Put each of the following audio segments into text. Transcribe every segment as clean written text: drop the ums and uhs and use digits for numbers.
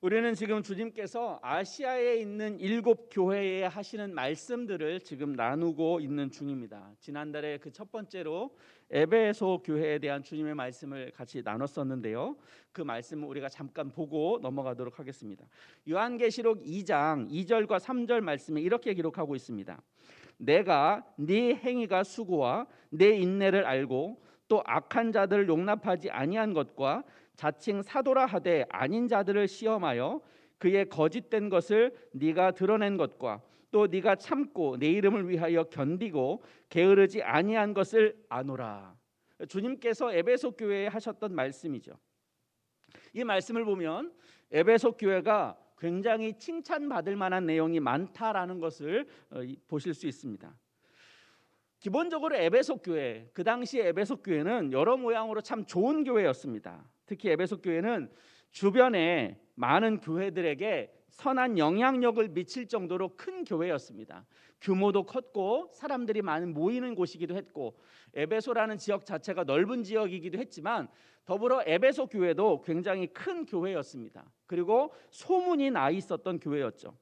우리는 지금 주님께서 아시아에 있는 7교회에 하시는 말씀들을 지금 나누고 있는 중입니다. 지난달에 그 첫 번째로 에베소 교회에 대한 주님의 말씀을 같이 나눴었는데요. 그 말씀을 우리가 잠깐 보고 넘어가도록 하겠습니다. 요한계시록 2장 2절과 3절 말씀에 이렇게 기록하고 있습니다. 내가 네 행위가 수고와 내 인내를 알고 또 악한 자들을 용납하지 아니한 것과 자칭 사도라 하되 아닌 자들을 시험하여 그의 거짓된 것을 네가 드러낸 것과 또 네가 참고 내 이름을 위하여 견디고 게으르지 아니한 것을 아노라. 주님께서 에베소 교회에 하셨던 말씀이죠. 이 말씀을 보면 에베소 교회가 굉장히 칭찬받을 만한 내용이 많다라는 것을 보실 수 있습니다. 기본적으로 에베소 교회, 그 당시 에베소 교회는 여러 모양으로 참 좋은 교회였습니다. 특히 에베소 교회는 주변에 많은 교회들에게 선한 영향력을 미칠 정도로 큰 교회였습니다. 규모도 컸고 사람들이 많이 모이는 곳이기도 했고, 에베소라는 지역 자체가 넓은 지역이기도 했지만 더불어 에베소 교회도 굉장히 큰 교회였습니다. 그리고 소문이 나 있었던 교회였죠.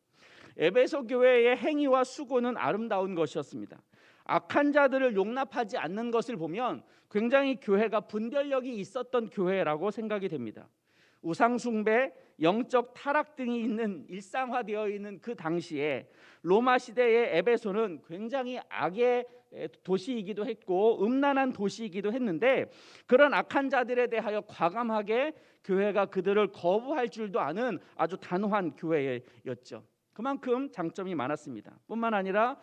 에베소 교회의 행위와 수고는 아름다운 것이었습니다. 악한 자들을 용납하지 않는 것을 보면 굉장히 교회가 분별력이 있었던 교회라고 생각이 됩니다. 우상숭배, 영적 타락 등이 있는 일상화되어 있는 그 당시에 로마 시대의 에베소는 굉장히 악의 도시이기도 했고 음란한 도시이기도 했는데, 그런 악한 자들에 대하여 과감하게 교회가 그들을 거부할 줄도 아는 아주 단호한 교회였죠. 그만큼 장점이 많았습니다. 뿐만 아니라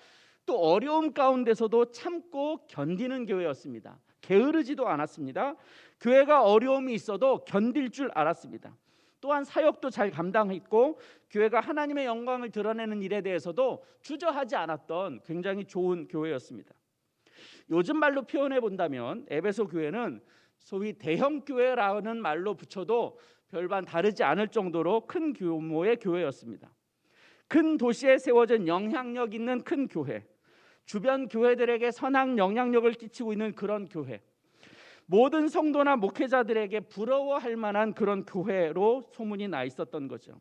또 어려움 가운데서도 참고 견디는 교회였습니다. 게으르지도 않았습니다. 교회가 어려움이 있어도 견딜 줄 알았습니다. 또한 사역도 잘 감당했고 교회가 하나님의 영광을 드러내는 일에 대해서도 주저하지 않았던 굉장히 좋은 교회였습니다. 요즘 말로 표현해 본다면 에베소 교회는 소위 대형 교회라는 말로 붙여도 별반 다르지 않을 정도로 큰 규모의 교회였습니다. 큰 도시에 세워진 영향력 있는 큰 교회, 주변 교회들에게 선한 영향력을 끼치고 있는 그런 교회, 모든 성도나 목회자들에게 부러워할 만한 그런 교회로 소문이 나 있었던 거죠.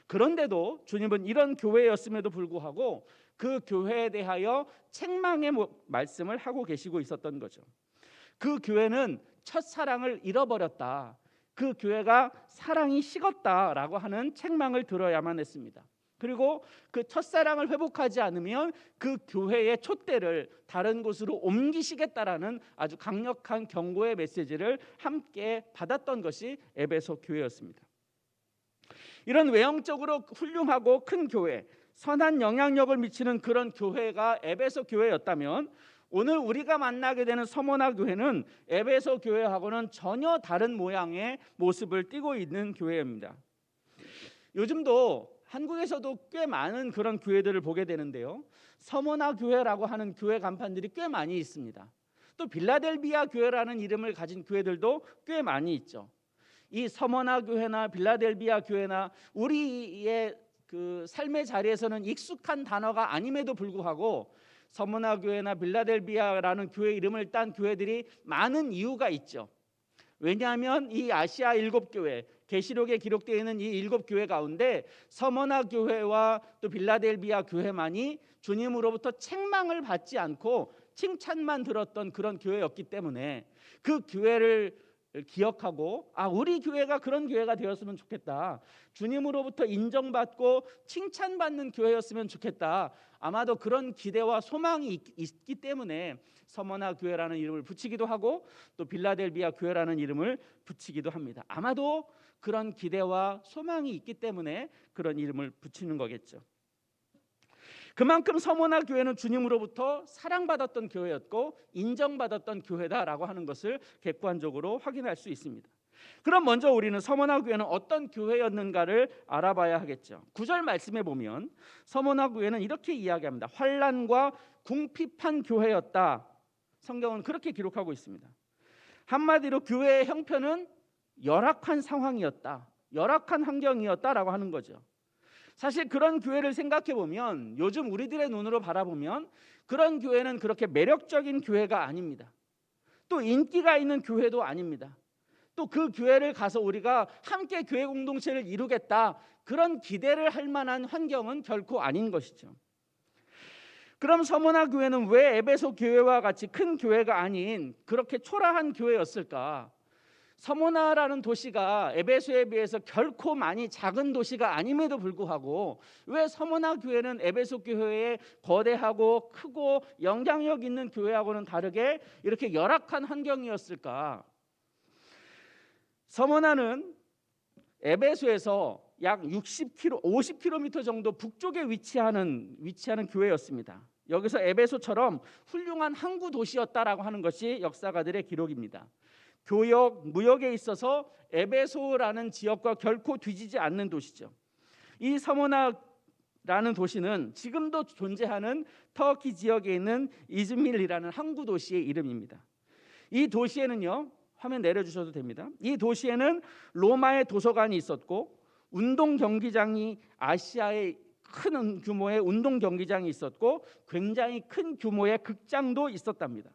그런데도 주님은 이런 교회였음에도 불구하고 그 교회에 대하여 책망의 말씀을 하고 계시고 있었던 거죠. 그 교회는 첫사랑을 잃어버렸다, 그 교회가 사랑이 식었다라고 하는 책망을 들어야만 했습니다. 그리고 그 첫사랑을 회복하지 않으면 그 교회의 촛대를 다른 곳으로 옮기시겠다라는 아주 강력한 경고의 메시지를 함께 받았던 것이 에베소 교회였습니다. 이런 외형적으로 훌륭하고 큰 교회, 선한 영향력을 미치는 그런 교회가 에베소 교회였다면, 오늘 우리가 만나게 되는 서머나 교회는 에베소 교회하고는 전혀 다른 모양의 모습을 띠고 있는 교회입니다. 요즘도 한국에서도 꽤 많은 그런 교회들을 보게 되는데요, 서머나 교회라고 하는 교회 간판들이 꽤 많이 있습니다. 또 빌라델비아 교회라는 이름을 가진 교회들도 꽤 많이 있죠. 이 서머나 교회나 빌라델비아 교회나 우리의 그 삶의 자리에서는 익숙한 단어가 아님에도 불구하고 서머나 교회나 빌라델비아라는 교회 이름을 딴 교회들이 많은 이유가 있죠. 왜냐하면 이 아시아 7교회, 계시록에 기록되어 있는 이 7교회 가운데 서머나 교회와 또 빌라델비아 교회만이 주님으로부터 책망을 받지 않고 칭찬만 들었던 그런 교회였기 때문에 그 교회를 기억하고, 우리 교회가 그런 교회가 되었으면 좋겠다, 주님으로부터 인정받고 칭찬받는 교회였으면 좋겠다, 아마도 그런 기대와 소망이 있기 때문에 서머나 교회라는 이름을 붙이기도 하고 또 빌라델비아 교회라는 이름을 붙이기도 합니다. 아마도 그런 기대와 소망이 있기 때문에 그런 이름을 붙이는 거겠죠. 그만큼 서머나 교회는 주님으로부터 사랑받았던 교회였고 인정받았던 교회다라고 하는 것을 객관적으로 확인할 수 있습니다. 그럼 먼저 우리는 서머나 교회는 어떤 교회였는가를 알아봐야 하겠죠. 9절 말씀에 보면 서머나 교회는 이렇게 이야기합니다. 환난과 궁핍한 교회였다. 성경은 그렇게 기록하고 있습니다. 한마디로 교회의 형편은 열악한 상황이었다, 열악한 환경이었다라고 하는 거죠. 사실 그런 교회를 생각해 보면, 요즘 우리들의 눈으로 바라보면 그런 교회는 그렇게 매력적인 교회가 아닙니다. 또 인기가 있는 교회도 아닙니다. 또 그 교회를 가서 우리가 함께 교회 공동체를 이루겠다, 그런 기대를 할 만한 환경은 결코 아닌 것이죠. 그럼 서머나 교회는 왜 에베소 교회와 같이 큰 교회가 아닌 그렇게 초라한 교회였을까? 서머나라는 도시가 에베소에 비해서 결코 많이 작은 도시가 아님에도 불구하고 왜 서머나 교회는 에베소 교회의 거대하고 크고 영향력 있는 교회하고는 다르게 이렇게 열악한 환경이었을까? 서머나는 에베소에서 약 50km 정도 북쪽에 위치하는 교회였습니다. 여기서 에베소처럼 훌륭한 항구 도시였다라고 하는 것이 역사가들의 기록입니다. 교역, 무역에 있어서 에베소라는 지역과 결코 뒤지지 않는 도시죠. 이 서머나라는 도시는 지금도 존재하는 터키 지역에 있는 이즈밀이라는 항구 도시의 이름입니다. 이 도시에는요, 화면 내려주셔도 됩니다. 이 도시에는 로마의 도서관이 있었고 운동 경기장이, 아시아의 큰 규모의 운동 경기장이 있었고 굉장히 큰 규모의 극장도 있었답니다.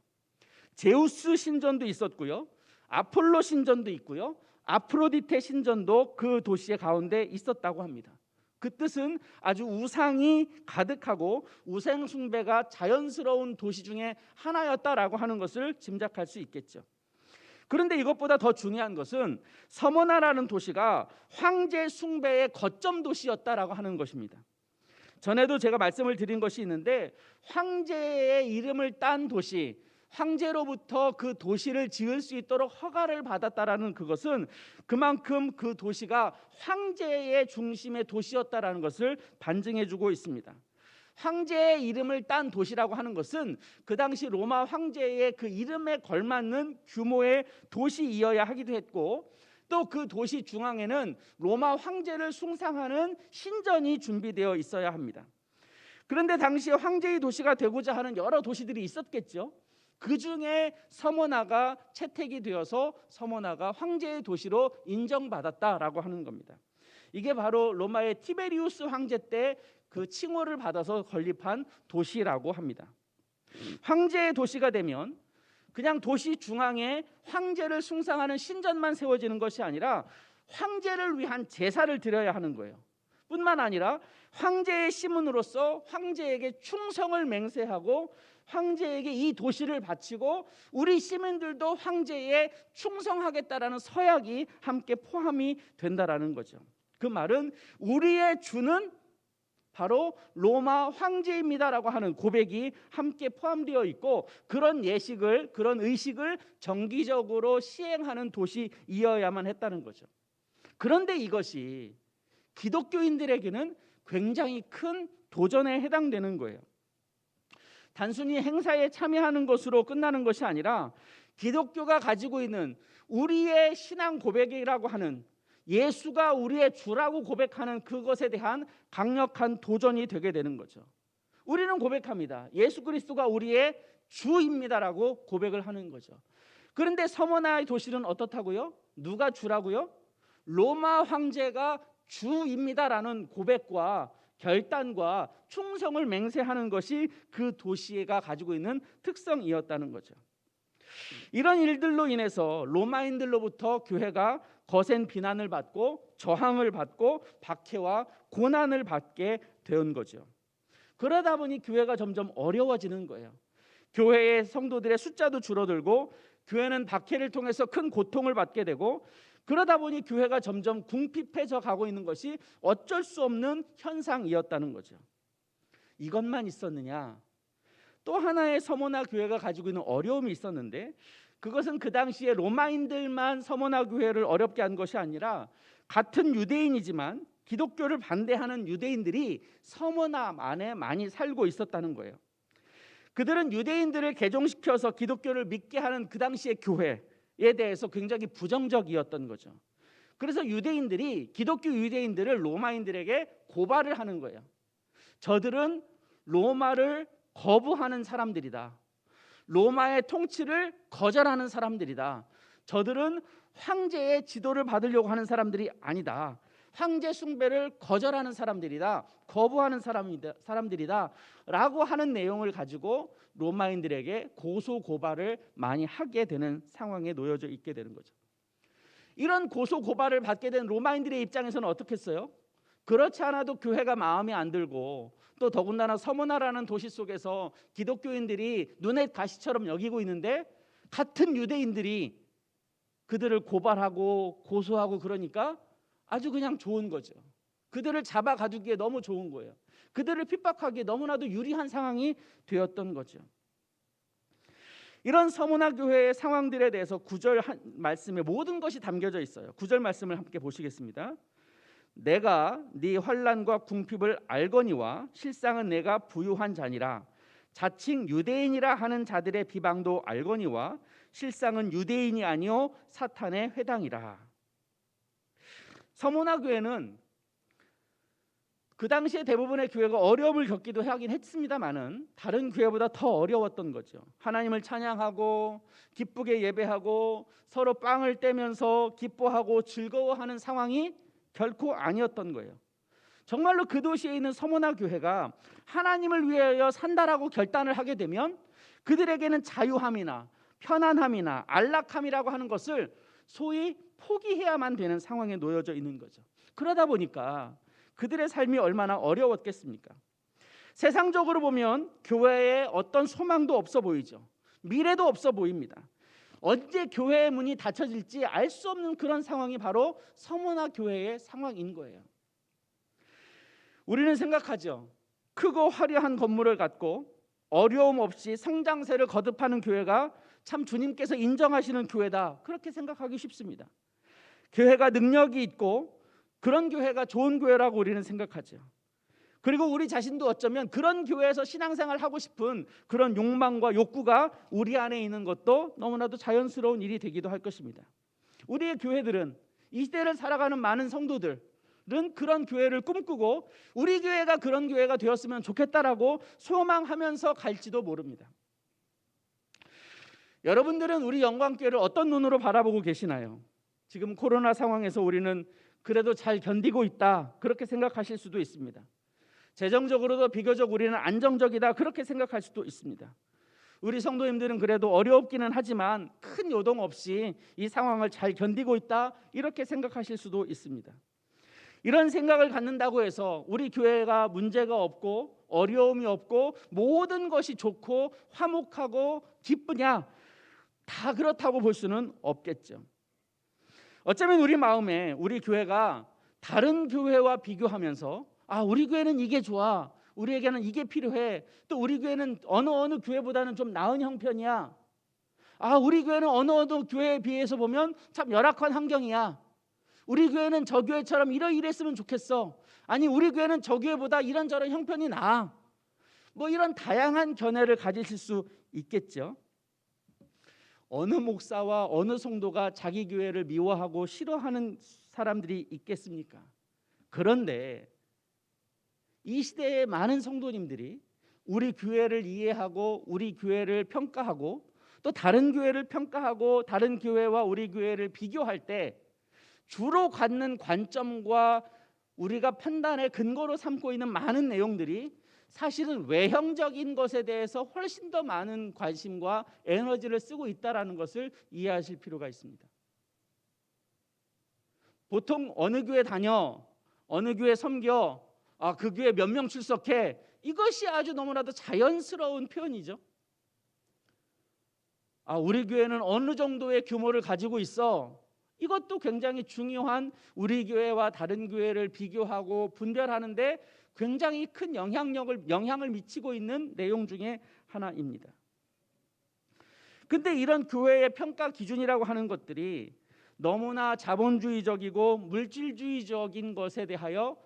제우스 신전도 있었고요, 아폴로 신전도 있고요, 아프로디테 신전도 그 도시의 가운데 있었다고 합니다. 그 뜻은 아주 우상이 가득하고 우상 숭배가 자연스러운 도시 중에 하나였다라고 하는 것을 짐작할 수 있겠죠. 그런데 이것보다 더 중요한 것은 서머나라는 도시가 황제 숭배의 거점 도시였다라고 하는 것입니다. 전에도 제가 말씀을 드린 것이 있는데, 황제의 이름을 딴 도시, 황제로부터 그 도시를 지을 수 있도록 허가를 받았다라는 그것은 그만큼 그 도시가 황제의 중심의 도시였다라는 것을 반증해주고 있습니다. 황제의 이름을 딴 도시라고 하는 것은 그 당시 로마 황제의 그 이름에 걸맞는 규모의 도시이어야 하기도 했고, 또 그 도시 중앙에는 로마 황제를 숭상하는 신전이 준비되어 있어야 합니다. 그런데 당시에 황제의 도시가 되고자 하는 여러 도시들이 있었겠죠. 그 중에 서머나가 채택이 되어서 서머나가 황제의 도시로 인정받았다라고 하는 겁니다. 이게 바로 로마의 티베리우스 황제 때 그 칭호를 받아서 건립한 도시라고 합니다. 황제의 도시가 되면 그냥 도시 중앙에 황제를 숭상하는 신전만 세워지는 것이 아니라 황제를 위한 제사를 드려야 하는 거예요. 뿐만 아니라 황제의 시민으로서 황제에게 충성을 맹세하고 황제에게 이 도시를 바치고 우리 시민들도 황제에 충성하겠다라는 서약이 함께 포함이 된다라는 거죠. 그 말은 우리의 주는 바로 로마 황제입니다라고 하는 고백이 함께 포함되어 있고, 그런 예식을, 그런 의식을 정기적으로 시행하는 도시이어야만 했다는 거죠. 그런데 이것이 기독교인들에게는 굉장히 큰 도전에 해당되는 거예요. 단순히 행사에 참여하는 것으로 끝나는 것이 아니라 기독교가 가지고 있는 우리의 신앙 고백이라고 하는, 예수가 우리의 주라고 고백하는 그것에 대한 강력한 도전이 되게 되는 거죠. 우리는 고백합니다. 예수 그리스도가 우리의 주입니다라고 고백을 하는 거죠. 그런데 서머나의 도시는 어떻다고요? 누가 주라고요? 로마 황제가 주입니다라는 고백과 결단과 충성을 맹세하는 것이 그 도시가 가지고 있는 특성이었다는 거죠. 이런 일들로 인해서 로마인들로부터 교회가 거센 비난을 받고 저항을 받고 박해와 고난을 받게 된 거죠. 그러다 보니 교회가 점점 어려워지는 거예요. 교회의 성도들의 숫자도 줄어들고 교회는 박해를 통해서 큰 고통을 받게 되고, 그러다 보니 교회가 점점 궁핍해져 가고 있는 것이 어쩔 수 없는 현상이었다는 거죠. 이것만 있었느냐? 또 하나의 서머나 교회가 가지고 있는 어려움이 있었는데, 그것은 그 당시에 로마인들만 서머나 교회를 어렵게 한 것이 아니라 같은 유대인이지만 기독교를 반대하는 유대인들이 서머나 안에 많이 살고 있었다는 거예요. 그들은 유대인들을 개종시켜서 기독교를 믿게 하는 그 당시의 교회에 대해서 굉장히 부정적이었던 거죠. 그래서 유대인들이 기독교 유대인들을 로마인들에게 고발을 하는 거예요. 저들은 로마를 거부하는 사람들이다. 로마의 통치를 거절하는 사람들이다. 저들은 황제의 지도를 받으려고 하는 사람들이 아니다. 황제 숭배를 거절하는 사람들이다. 거부하는 사람들이다. 라고 하는 내용을 가지고 로마인들에게 고소 고발을 많이 하게 되는 상황에 놓여져 있게 되는 거죠. 이런 고소 고발을 받게 된 로마인들의 입장에서는 어떻겠어요? 그렇지 않아도 교회가 마음에 안 들고 또 더군다나 서모나라는 도시 속에서 기독교인들이 눈의 가시처럼 여기고 있는데 같은 유대인들이 그들을 고발하고 고소하고 그러니까 아주 그냥 좋은 거죠. 그들을 잡아 가두기에 너무 좋은 거예요. 그들을 핍박하기에 너무나도 유리한 상황이 되었던 거죠. 이런 서문화 교회의 상황들에 대해서 9절 말씀에 모든 것이 담겨져 있어요. 9절 말씀을 함께 보시겠습니다. 내가 네 환난과 궁핍을 알거니와 실상은 내가 부유한 자니라. 자칭 유대인이라 하는 자들의 비방도 알거니와 실상은 유대인이 아니요 사탄의 회당이라. 서문화 교회는 그 당시에 대부분의 교회가 어려움을 겪기도 하긴 했습니다만은 다른 교회보다 더 어려웠던 거죠. 하나님을 찬양하고 기쁘게 예배하고 서로 빵을 떼면서 기뻐하고 즐거워하는 상황이 결코 아니었던 거예요. 정말로 그 도시에 있는 서문화 교회가 하나님을 위하여 산다라고 결단을 하게 되면 그들에게는 자유함이나 편안함이나 안락함이라고 하는 것을 소위 포기해야만 되는 상황에 놓여져 있는 거죠. 그러다 보니까 그들의 삶이 얼마나 어려웠겠습니까? 세상적으로 보면 교회에 어떤 소망도 없어 보이죠. 미래도 없어 보입니다. 언제 교회의 문이 닫혀질지 알 수 없는 그런 상황이 바로 서문화 교회의 상황인 거예요. 우리는 생각하죠. 크고 화려한 건물을 갖고 어려움 없이 성장세를 거듭하는 교회가 참 주님께서 인정하시는 교회다. 그렇게 생각하기 쉽습니다. 교회가 능력이 있고 그런 교회가 좋은 교회라고 우리는 생각하죠. 그리고 우리 자신도 어쩌면 그런 교회에서 신앙생활을 하고 싶은 그런 욕망과 욕구가 우리 안에 있는 것도 너무나도 자연스러운 일이 되기도 할 것입니다. 우리의 교회들은 이 시대를 살아가는 많은 성도들은 그런 교회를 꿈꾸고 우리 교회가 그런 교회가 되었으면 좋겠다라고 소망하면서 갈지도 모릅니다. 여러분들은 우리 영광교회를 어떤 눈으로 바라보고 계시나요? 지금 코로나 상황에서 우리는 그래도 잘 견디고 있다 그렇게 생각하실 수도 있습니다. 재정적으로도 비교적 우리는 안정적이다 그렇게 생각할 수도 있습니다. 우리 성도님들은 그래도 어렵기는 하지만 큰 요동 없이 이 상황을 잘 견디고 있다 이렇게 생각하실 수도 있습니다. 이런 생각을 갖는다고 해서 우리 교회가 문제가 없고 어려움이 없고 모든 것이 좋고 화목하고 기쁘냐? 다 그렇다고 볼 수는 없겠죠. 어쩌면 우리 마음에 우리 교회가 다른 교회와 비교하면서 우리 교회는 이게 좋아, 우리에게는 이게 필요해, 또 우리 교회는 어느 교회보다는 좀 나은 형편이야, 우리 교회는 어느 교회에 비해서 보면 참 열악한 환경이야, 우리 교회는 저 교회처럼 이랬으면 좋겠어, 아니 우리 교회는 저 교회보다 이런저런 형편이 나아, 뭐 이런 다양한 견해를 가지실 수 있겠죠. 어느 목사와 어느 성도가 자기 교회를 미워하고 싫어하는 사람들이 있겠습니까? 그런데 이 시대의 많은 성도님들이 우리 교회를 이해하고 우리 교회를 평가하고 또 다른 교회를 평가하고 다른 교회와 우리 교회를 비교할 때 주로 갖는 관점과 우리가 판단의 근거로 삼고 있는 많은 내용들이 사실은 외형적인 것에 대해서 훨씬 더 많은 관심과 에너지를 쓰고 있다는 것을 이해하실 필요가 있습니다. 보통 어느 교회 다녀, 어느 교회 섬겨, 그 교회 몇 명 출석해, 이것이 아주 너무나도 자연스러운 표현이죠. 우리 교회는 어느 정도의 규모를 가지고 있어, 이것도 굉장히 중요한 우리 교회와 다른 교회를 비교하고 분별하는데 굉장히 큰 영향을 미치고 있는 내용 중에 하나입니다. 근데 이런 교회의 평가 기준이라고 하는 것들이 너무나 자본주의적이고 물질주의적인 것에 대하여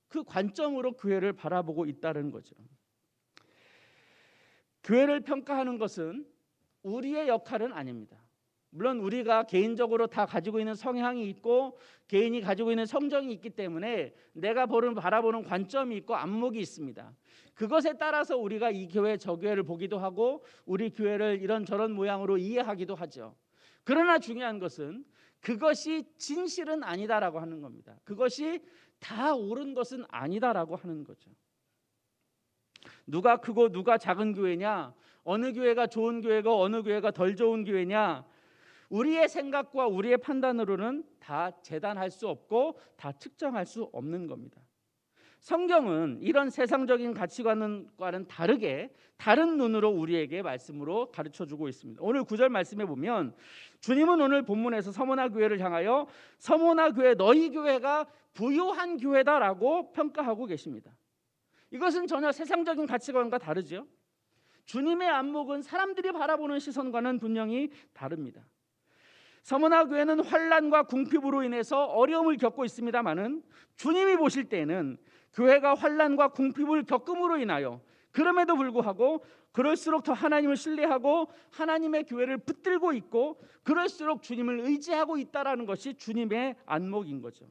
그 관점으로 교회를 바라보고 있다는 거죠. 교회를 평가하는 것은 우리의 역할은 아닙니다. 물론 우리가 개인적으로 다 가지고 있는 성향이 있고 개인이 가지고 있는 성정이 있기 때문에 내가 바라보는 관점이 있고 안목이 있습니다. 그것에 따라서 우리가 이 교회 저 교회를 보기도 하고 우리 교회를 이런저런 모양으로 이해하기도 하죠. 그러나 중요한 것은 그것이 진실은 아니다라고 하는 겁니다. 그것이 다 옳은 것은 아니다라고 하는 거죠. 누가 크고 누가 작은 교회냐, 어느 교회가 좋은 교회고 어느 교회가 덜 좋은 교회냐, 우리의 생각과 우리의 판단으로는 다 재단할 수 없고 다 측정할 수 없는 겁니다. 성경은 이런 세상적인 가치관과는 다르게 다른 눈으로 우리에게 말씀으로 가르쳐주고 있습니다. 오늘 9절 말씀에 보면 주님은 오늘 본문에서 서머나 교회를 향하여 서머나 교회 너희 교회가 부유한 교회다라고 평가하고 계십니다. 이것은 전혀 세상적인 가치관과 다르죠. 주님의 안목은 사람들이 바라보는 시선과는 분명히 다릅니다. 서머나 교회는 환난과 궁핍으로 인해서 어려움을 겪고 있습니다마는 주님이 보실 때에는 교회가 환난과 궁핍을 겪음으로 인하여 그럼에도 불구하고 그럴수록 더 하나님을 신뢰하고 하나님의 교회를 붙들고 있고 그럴수록 주님을 의지하고 있다라는 것이 주님의 안목인 거죠.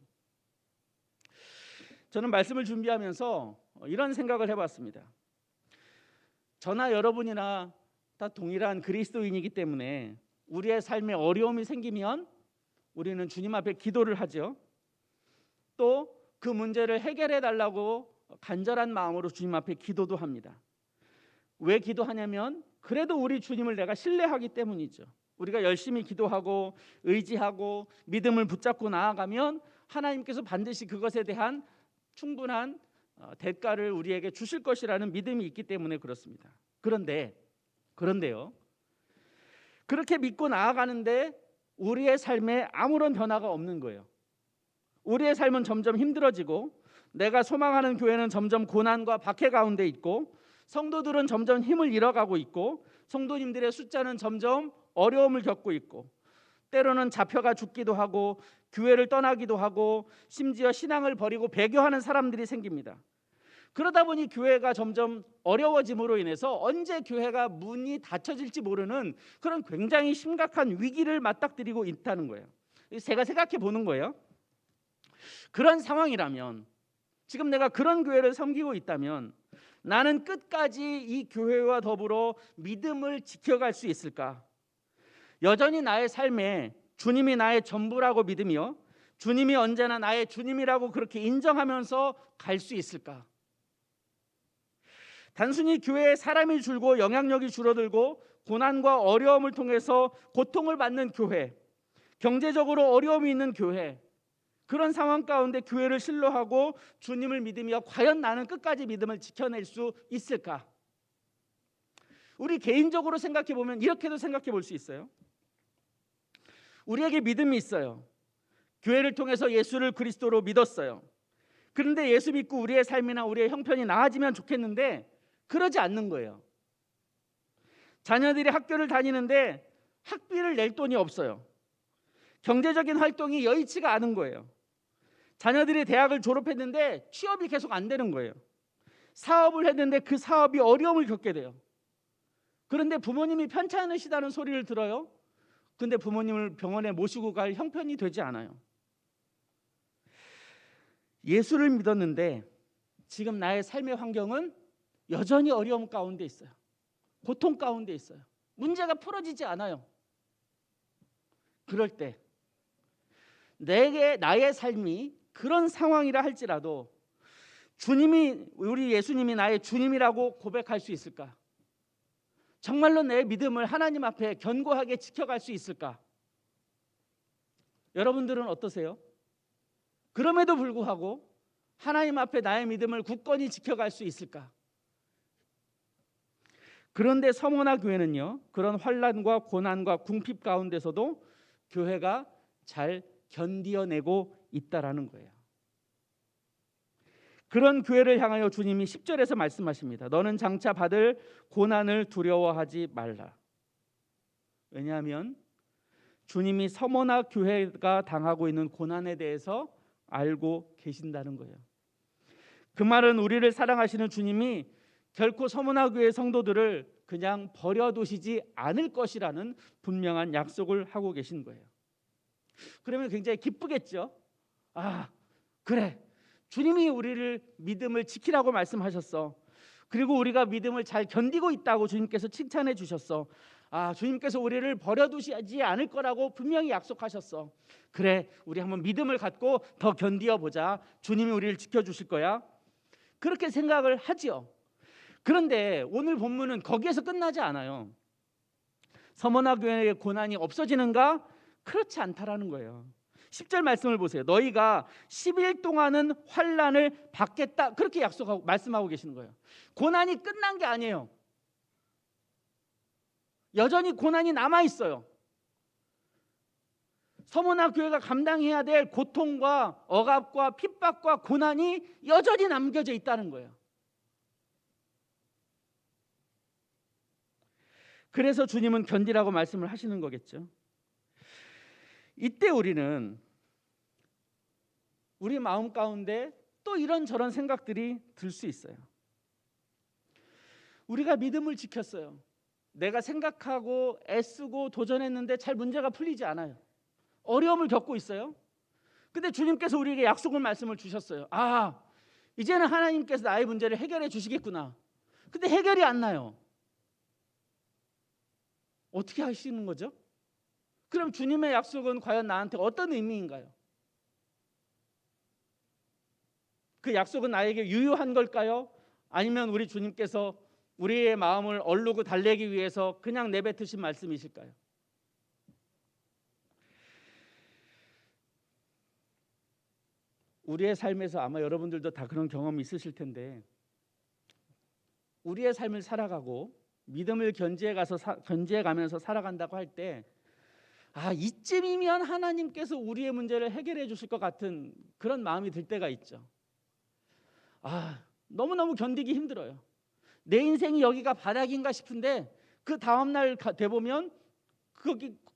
저는 말씀을 준비하면서 이런 생각을 해봤습니다. 저나 여러분이나 다 동일한 그리스도인이기 때문에 우리의 삶에 어려움이 생기면 우리는 주님 앞에 기도를 하죠. 또 그 문제를 해결해 달라고 간절한 마음으로 주님 앞에 기도도 합니다. 왜 기도하냐면 그래도 우리 주님을 내가 신뢰하기 때문이죠. 우리가 열심히 기도하고 의지하고 믿음을 붙잡고 나아가면 하나님께서 반드시 그것에 대한 충분한 대가를 우리에게 주실 것이라는 믿음이 있기 때문에 그렇습니다. 그런데요. 그렇게 믿고 나아가는데 우리의 삶에 아무런 변화가 없는 거예요. 우리의 삶은 점점 힘들어지고 내가 소망하는 교회는 점점 고난과 박해 가운데 있고 성도들은 점점 힘을 잃어가고 있고 성도님들의 숫자는 점점 어려움을 겪고 있고 때로는 잡혀가 죽기도 하고 교회를 떠나기도 하고 심지어 신앙을 버리고 배교하는 사람들이 생깁니다. 그러다 보니 교회가 점점 어려워짐으로 인해서 언제 교회가 문이 닫혀질지 모르는 그런 굉장히 심각한 위기를 맞닥뜨리고 있다는 거예요. 제가 생각해 보는 거예요. 그런 상황이라면 지금 내가 그런 교회를 섬기고 있다면 나는 끝까지 이 교회와 더불어 믿음을 지켜갈 수 있을까? 여전히 나의 삶에 주님이 나의 전부라고 믿으며 주님이 언제나 나의 주님이라고 그렇게 인정하면서 갈 수 있을까? 단순히 교회에 사람이 줄고 영향력이 줄어들고 고난과 어려움을 통해서 고통을 받는 교회, 경제적으로 어려움이 있는 교회, 그런 상황 가운데 교회를 신뢰하고 주님을 믿으며 과연 나는 끝까지 믿음을 지켜낼 수 있을까? 우리 개인적으로 생각해 보면 이렇게도 생각해 볼 수 있어요. 우리에게 믿음이 있어요. 교회를 통해서 예수를 그리스도로 믿었어요. 그런데 예수 믿고 우리의 삶이나 우리의 형편이 나아지면 좋겠는데 그러지 않는 거예요. 자녀들이 학교를 다니는데 학비를 낼 돈이 없어요. 경제적인 활동이 여의치가 않은 거예요. 자녀들이 대학을 졸업했는데 취업이 계속 안 되는 거예요. 사업을 했는데 그 사업이 어려움을 겪게 돼요. 그런데 부모님이 편찮으시다는 소리를 들어요. 근데 부모님을 병원에 모시고 갈 형편이 되지 않아요. 예수를 믿었는데 지금 나의 삶의 환경은 여전히 어려움 가운데 있어요. 고통 가운데 있어요. 문제가 풀어지지 않아요. 그럴 때 나의 삶이 그런 상황이라 할지라도 우리 예수님이 나의 주님이라고 고백할 수 있을까? 정말로 내 믿음을 하나님 앞에 견고하게 지켜갈 수 있을까? 여러분들은 어떠세요? 그럼에도 불구하고 하나님 앞에 나의 믿음을 굳건히 지켜갈 수 있을까? 그런데 서머나 교회는요, 그런 환난과 고난과 궁핍 가운데서도 교회가 잘 견디어내고 있다라는 거예요. 그런 교회를 향하여 주님이 10절에서 말씀하십니다. 너는 장차 받을 고난을 두려워하지 말라. 왜냐하면 주님이 서머나 교회가 당하고 있는 고난에 대해서 알고 계신다는 거예요. 그 말은 우리를 사랑하시는 주님이 결코 서머나 교회 성도들을 그냥 버려두시지 않을 것이라는 분명한 약속을 하고 계신 거예요. 그러면 굉장히 기쁘겠죠. 아, 그래. 주님이 우리를 믿음을 지키라고 말씀하셨어. 그리고 우리가 믿음을 잘 견디고 있다고 주님께서 칭찬해 주셨어. 아, 주님께서 우리를 버려두시지 않을 거라고 분명히 약속하셨어. 그래, 우리 한번 믿음을 갖고 더 견디어 보자. 주님이 우리를 지켜주실 거야. 그렇게 생각을 하지요. 그런데 오늘 본문은 거기에서 끝나지 않아요. 서머나 교회의 고난이 없어지는가? 그렇지 않다라는 거예요. 10절 말씀을 보세요. 너희가 10일 동안은 환난을 받겠다. 그렇게 약속하고 말씀하고 계시는 거예요. 고난이 끝난 게 아니에요. 여전히 고난이 남아 있어요. 서머나 교회가 감당해야 될 고통과 억압과 핍박과 고난이 여전히 남겨져 있다는 거예요. 그래서 주님은 견디라고 말씀을 하시는 거겠죠. 이때 우리는 우리 마음 가운데 또 이런저런 생각들이 들 수 있어요. 우리가 믿음을 지켰어요. 내가 생각하고 애쓰고 도전했는데 잘 문제가 풀리지 않아요. 어려움을 겪고 있어요. 근데 주님께서 우리에게 약속을 말씀을 주셨어요. 아, 이제는 하나님께서 나의 문제를 해결해 주시겠구나. 근데 해결이 안 나요. 어떻게 하시는 거죠? 그럼 주님의 약속은 과연 나한테 어떤 의미인가요? 그 약속은 나에게 유효한 걸까요? 아니면 우리 주님께서 우리의 마음을 얼르고 달래기 위해서 그냥 내뱉으신 말씀이실까요? 우리의 삶에서 아마 여러분들도 다 그런 경험이 있으실 텐데, 우리의 삶을 살아가고 믿음을 견지해가면서 살아간다고 할 때, 아, 이쯤이면 하나님께서 우리의 문제를 해결해 주실 것 같은 그런 마음이 들 때가 있죠. 아, 너무너무 견디기 힘들어요. 내 인생이 여기가 바닥인가 싶은데 그 다음날 돼보면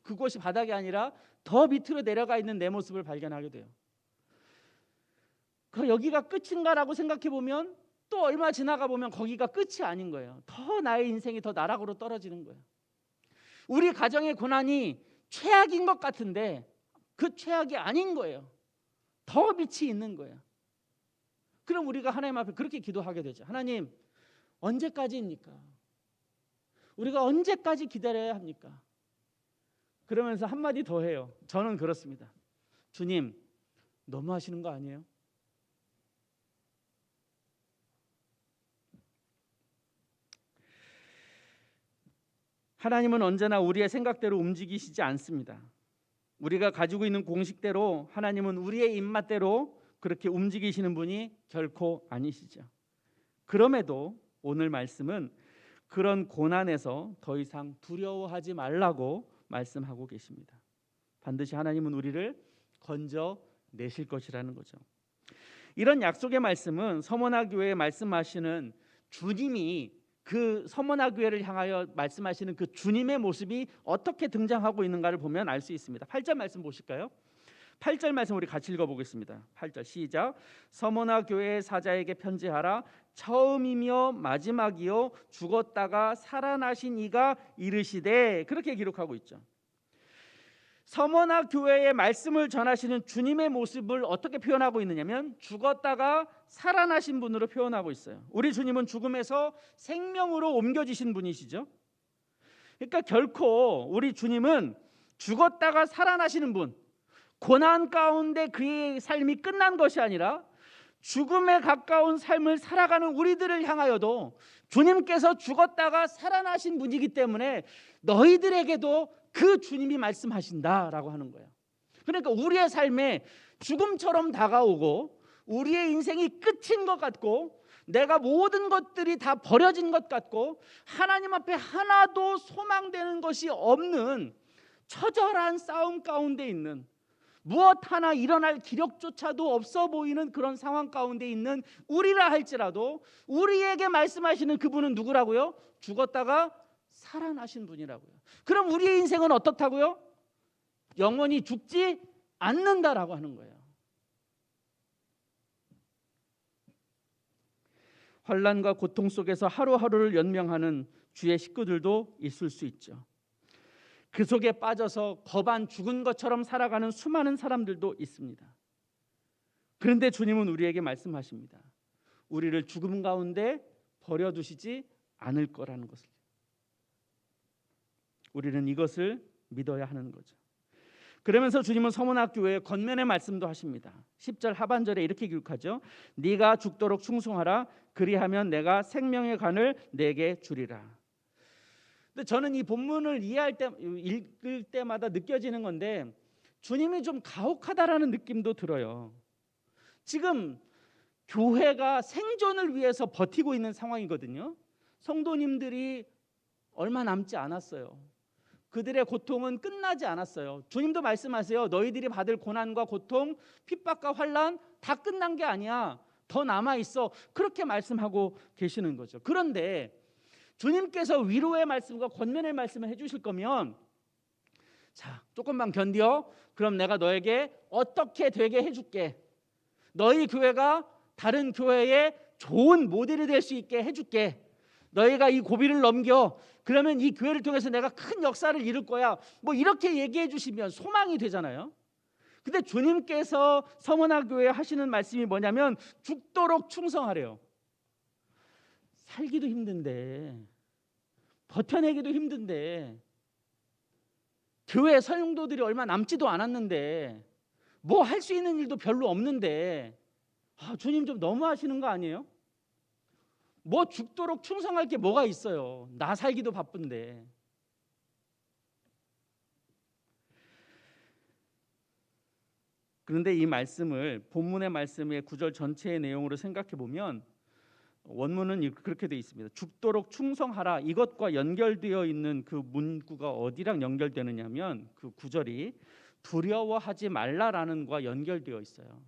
그곳이 바닥이 아니라 더 밑으로 내려가 있는 내 모습을 발견하게 돼요. 그 여기가 끝인가라고 생각해 보면 또 얼마 지나가 보면 거기가 끝이 아닌 거예요. 더 나의 인생이 더 나락으로 떨어지는 거예요. 우리 가정의 고난이 최악인 것 같은데 그 최악이 아닌 거예요. 더 밑이 있는 거예요. 그럼 우리가 하나님 앞에 그렇게 기도하게 되죠. 하나님, 언제까지입니까? 우리가 언제까지 기다려야 합니까? 그러면서 한마디 더 해요. 저는 그렇습니다. 주님, 너무 하시는 거 아니에요? 하나님은 언제나 우리의 생각대로 움직이시지 않습니다. 우리가 가지고 있는 공식대로 하나님은 우리의 입맛대로 그렇게 움직이시는 분이 결코 아니시죠. 그럼에도 오늘 말씀은 그런 고난에서 더 이상 두려워하지 말라고 말씀하고 계십니다. 반드시 하나님은 우리를 건져내실 것이라는 거죠. 이런 약속의 말씀은 서머나 교회에 말씀하시는 주님이 그 서머나 교회를 향하여 말씀하시는 그 주님의 모습이 어떻게 등장하고 있는가를 보면 알 수 있습니다. 8절 말씀 보실까요? 8절 말씀 우리 같이 읽어보겠습니다. 8절 시작. 서머나 교회의 사자에게 편지하라. 처음이며 마지막이요 죽었다가 살아나신 이가 이르시되, 그렇게 기록하고 있죠. 서머나 교회의 말씀을 전하시는 주님의 모습을 어떻게 표현하고 있느냐면 죽었다가 살아나신 분으로 표현하고 있어요. 우리 주님은 죽음에서 생명으로 옮겨지신 분이시죠. 그러니까 결코 우리 주님은 죽었다가 살아나시는 분, 고난 가운데 그의 삶이 끝난 것이 아니라 죽음에 가까운 삶을 살아가는 우리들을 향하여도 주님께서 죽었다가 살아나신 분이기 때문에 너희들에게도 그 주님이 말씀하신다라고 하는 거예요. 그러니까 우리의 삶에 죽음처럼 다가오고 우리의 인생이 끝인 것 같고 내가 모든 것들이 다 버려진 것 같고 하나님 앞에 하나도 소망되는 것이 없는 처절한 싸움 가운데 있는, 무엇 하나 일어날 기력조차도 없어 보이는 그런 상황 가운데 있는 우리라 할지라도 우리에게 말씀하시는 그분은 누구라고요? 죽었다가 살아나신 분이라고요. 그럼 우리의 인생은 어떻다고요? 영원히 죽지 않는다라고 하는 거예요. 환난과 고통 속에서 하루하루를 연명하는 주의 식구들도 있을 수 있죠. 그 속에 빠져서 거반 죽은 것처럼 살아가는 수많은 사람들도 있습니다. 그런데 주님은 우리에게 말씀하십니다. 우리를 죽음 가운데 버려두시지 않을 거라는 것을. 우리는 이것을 믿어야 하는 거죠. 그러면서 주님은 서머나 교회의 권면의 말씀도 하십니다. 10절 하반절에 이렇게 기록하죠. 네가 죽도록 충성하라. 그리하면 내가 생명의 관을 내게 주리라. 근데 저는 이 본문을 읽을 때마다 느껴지는 건데 주님이 좀 가혹하다라는 느낌도 들어요. 지금 교회가 생존을 위해서 버티고 있는 상황이거든요. 성도님들이 얼마 남지 않았어요. 그들의 고통은 끝나지 않았어요. 주님도 말씀하세요. 너희들이 받을 고난과 고통, 핍박과 환난 다 끝난 게 아니야. 더 남아 있어. 그렇게 말씀하고 계시는 거죠. 그런데 주님께서 위로의 말씀과 권면의 말씀을 해주실 거면, 자, 조금만 견뎌. 그럼 내가 너에게 어떻게 되게 해줄게. 너희 교회가 다른 교회의 좋은 모델이 될 수 있게 해줄게. 너희가 이 고비를 넘겨. 그러면 이 교회를 통해서 내가 큰 역사를 이룰 거야. 뭐 이렇게 얘기해 주시면 소망이 되잖아요. 근데 주님께서 서머나 교회에 하시는 말씀이 뭐냐면 죽도록 충성하래요. 살기도 힘든데, 버텨내기도 힘든데, 교회 성도들이 얼마 남지도 않았는데, 뭐 할 수 있는 일도 별로 없는데, 주님 좀 너무하시는 거 아니에요? 뭐 죽도록 충성할 게 뭐가 있어요? 나 살기도 바쁜데. 그런데 이 말씀을 본문의 말씀의 구절 전체의 내용으로 생각해 보면 원문은 그렇게 되어 있습니다. 죽도록 충성하라. 이것과 연결되어 있는 그 문구가 어디랑 연결되느냐면 그 구절이 두려워하지 말라라는 것과 연결되어 있어요.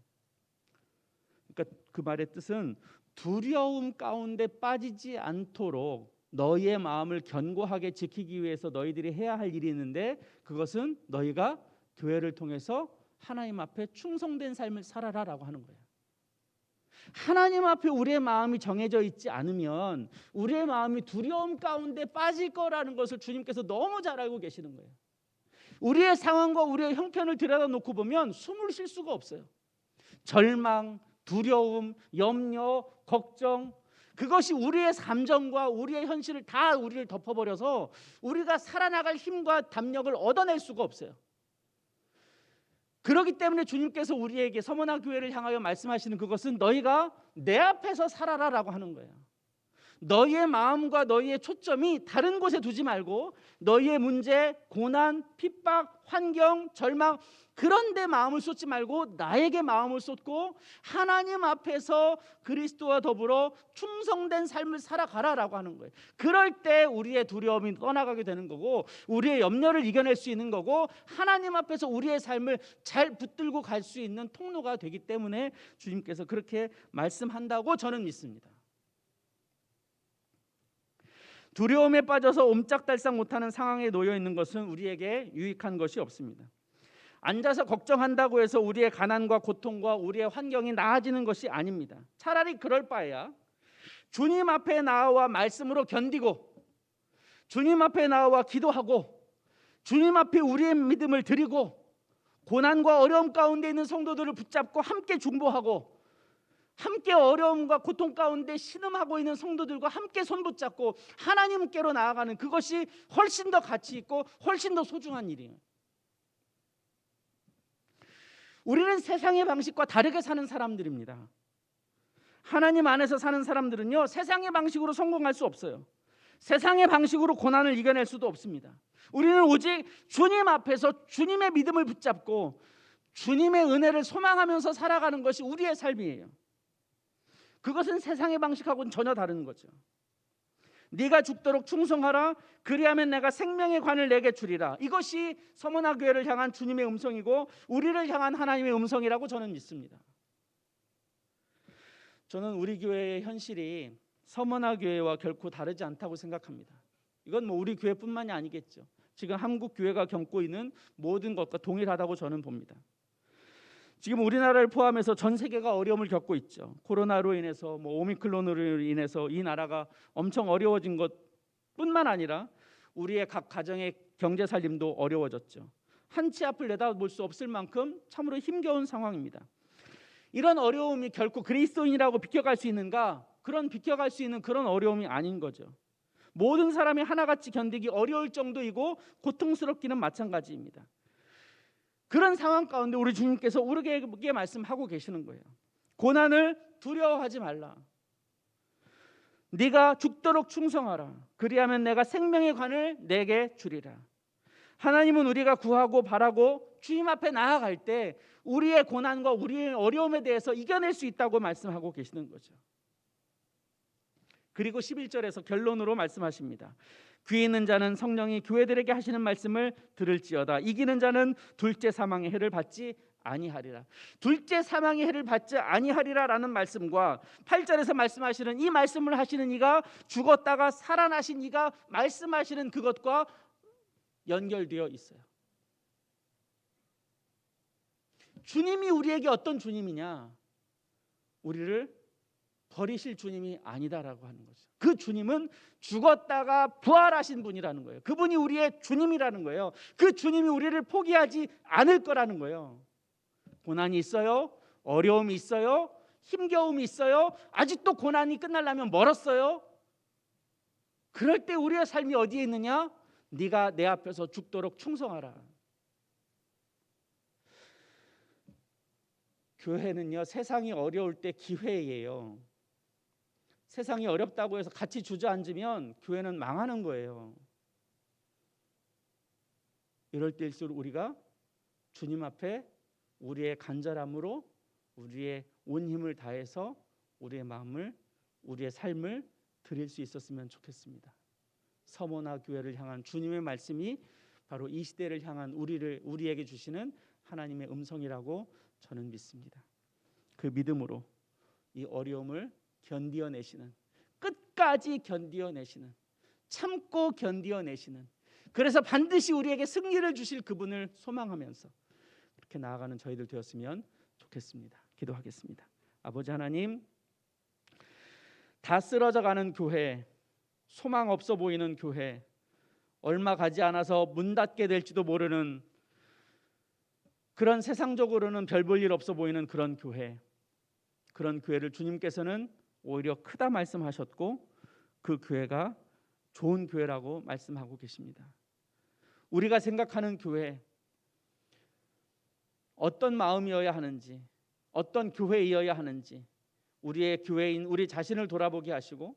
그러니까 그 말의 뜻은 두려움 가운데 빠지지 않도록 너희의 마음을 견고하게 지키기 위해서 너희들이 해야 할 일이 있는데, 그것은 너희가 교회를 통해서 하나님 앞에 충성된 삶을 살아라라고 하는 거예요. 하나님 앞에 우리의 마음이 정해져 있지 않으면 우리의 마음이 두려움 가운데 빠질 거라는 것을 주님께서 너무 잘 알고 계시는 거예요. 우리의 상황과 우리의 형편을 들여다놓고 보면 숨을 쉴 수가 없어요. 절망, 두려움, 염려, 걱정, 그것이 우리의 감정과 우리의 현실을 다 우리를 덮어버려서 우리가 살아나갈 힘과 담력을 얻어낼 수가 없어요. 그렇기 때문에 주님께서 우리에게 서머나 교회를 향하여 말씀하시는 그것은 너희가 내 앞에서 살아라라고 하는 거예요. 너희의 마음과 너희의 초점이 다른 곳에 두지 말고 너희의 문제, 고난, 핍박, 환경, 절망 그런 데 마음을 쏟지 말고 나에게 마음을 쏟고 하나님 앞에서 그리스도와 더불어 충성된 삶을 살아가라라고 하는 거예요. 그럴 때 우리의 두려움이 떠나가게 되는 거고 우리의 염려를 이겨낼 수 있는 거고 하나님 앞에서 우리의 삶을 잘 붙들고 갈 수 있는 통로가 되기 때문에 주님께서 그렇게 말씀한다고 저는 믿습니다. 두려움에 빠져서 옴짝달싹 못하는 상황에 놓여 있는 것은 우리에게 유익한 것이 없습니다. 앉아서 걱정한다고 해서 우리의 가난과 고통과 우리의 환경이 나아지는 것이 아닙니다. 차라리 그럴 바에야 주님 앞에 나와 말씀으로 견디고 주님 앞에 나와 기도하고 주님 앞에 우리의 믿음을 드리고 고난과 어려움 가운데 있는 성도들을 붙잡고 함께 중보하고 함께 어려움과 고통 가운데 신음하고 있는 성도들과 함께 손붙잡고 하나님께로 나아가는 그것이 훨씬 더 가치 있고 훨씬 더 소중한 일이에요. 우리는 세상의 방식과 다르게 사는 사람들입니다. 하나님 안에서 사는 사람들은요, 세상의 방식으로 성공할 수 없어요. 세상의 방식으로 고난을 이겨낼 수도 없습니다. 우리는 오직 주님 앞에서 주님의 믿음을 붙잡고 주님의 은혜를 소망하면서 살아가는 것이 우리의 삶이에요. 그것은 세상의 방식하고는 전혀 다른 거죠. 네가 죽도록 충성하라. 그리하면 내가 생명의 관을 내게 주리라. 이것이 서머나 교회를 향한 주님의 음성이고 우리를 향한 하나님의 음성이라고 저는 믿습니다. 저는 우리 교회의 현실이 서머나 교회와 결코 다르지 않다고 생각합니다. 이건 뭐 우리 교회뿐만이 아니겠죠. 지금 한국 교회가 겪고 있는 모든 것과 동일하다고 저는 봅니다. 지금 우리나라를 포함해서 전 세계가 어려움을 겪고 있죠. 코로나로 인해서 오미크론으로 인해서 이 나라가 엄청 어려워진 것뿐만 아니라 우리의 각 가정의 경제 살림도 어려워졌죠. 한치 앞을 내다볼 수 없을 만큼 참으로 힘겨운 상황입니다. 이런 어려움이 결코 그리스도인이라고 비껴갈 수 있는가? 비껴갈 수 있는 그런 어려움이 아닌 거죠. 모든 사람이 하나같이 견디기 어려울 정도이고 고통스럽기는 마찬가지입니다. 그런 상황 가운데 우리 주님께서 우리에게 말씀하고 계시는 거예요. 고난을 두려워하지 말라. 네가 죽도록 충성하라. 그리하면 내가 생명의 관을 내게 주리라. 하나님은 우리가 구하고 바라고 주님 앞에 나아갈 때 우리의 고난과 우리의 어려움에 대해서 이겨낼 수 있다고 말씀하고 계시는 거죠. 그리고 11절에서 결론으로 말씀하십니다. 귀 있는 자는 성령이 교회들에게 하시는 말씀을 들을지어다. 이기는 자는 둘째 사망의 해를 받지 아니하리라. 둘째 사망의 해를 받지 아니하리라라는 말씀과 8절에서 말씀하시는 이 말씀을 하시는 이가 죽었다가 살아나신 이가 말씀하시는 그것과 연결되어 있어요. 주님이 우리에게 어떤 주님이냐? 우리를 버리실 주님이 아니다라고 하는 거죠. 그 주님은 죽었다가 부활하신 분이라는 거예요. 그분이 우리의 주님이라는 거예요. 그 주님이 우리를 포기하지 않을 거라는 거예요. 고난이 있어요. 어려움이 있어요. 힘겨움이 있어요. 아직도 고난이 끝나려면 멀었어요. 그럴 때 우리의 삶이 어디에 있느냐? 네가 내 앞에서 죽도록 충성하라. 교회는요, 세상이 어려울 때 기회예요. 세상이 어렵다고 해서 같이 주저앉으면 교회는 망하는 거예요. 이럴 때일수록 우리가 주님 앞에 우리의 간절함으로 우리의 온 힘을 다해서 우리의 마음을, 우리의 삶을 드릴 수 있었으면 좋겠습니다. 서모나 교회를 향한 주님의 말씀이 바로 이 시대를 향한 우리에게 주시는 하나님의 음성이라고 저는 믿습니다. 그 믿음으로 이 어려움을 견디어내시는, 끝까지 견디어내시는, 참고 견디어내시는, 그래서 반드시 우리에게 승리를 주실 그분을 소망하면서 그렇게 나아가는 저희들 되었으면 좋겠습니다. 기도하겠습니다. 아버지 하나님, 다 쓰러져가는 교회, 소망 없어 보이는 교회, 얼마 가지 않아서 문 닫게 될지도 모르는 그런 세상적으로는 별 볼 일 없어 보이는 그런 교회를 주님께서는 오히려 크다 말씀하셨고 그 교회가 좋은 교회라고 말씀하고 계십니다. 우리가 생각하는 교회, 어떤 마음이어야 하는지, 어떤 교회이어야 하는지 우리의 교회인 우리 자신을 돌아보게 하시고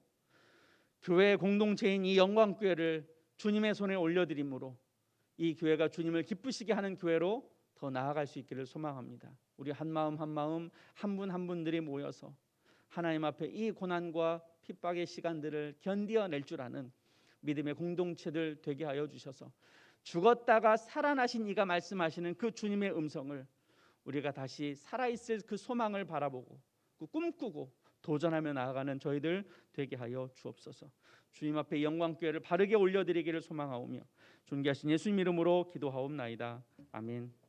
교회의 공동체인 이 영광교회를 주님의 손에 올려드림으로 이 교회가 주님을 기쁘시게 하는 교회로 더 나아갈 수 있기를 소망합니다. 우리 한 마음 한 마음, 한 분 한 분들이 모여서 하나님 앞에 이 고난과 핍박의 시간들을 견디어낼 줄 아는 믿음의 공동체들 되게 하여 주셔서 죽었다가 살아나신 이가 말씀하시는 그 주님의 음성을 우리가 다시 살아있을 그 소망을 바라보고 그 꿈꾸고 도전하며 나아가는 저희들 되게 하여 주옵소서. 주님 앞에 영광교회를 바르게 올려드리기를 소망하오며 존귀하신 예수님 이름으로 기도하옵나이다. 아멘.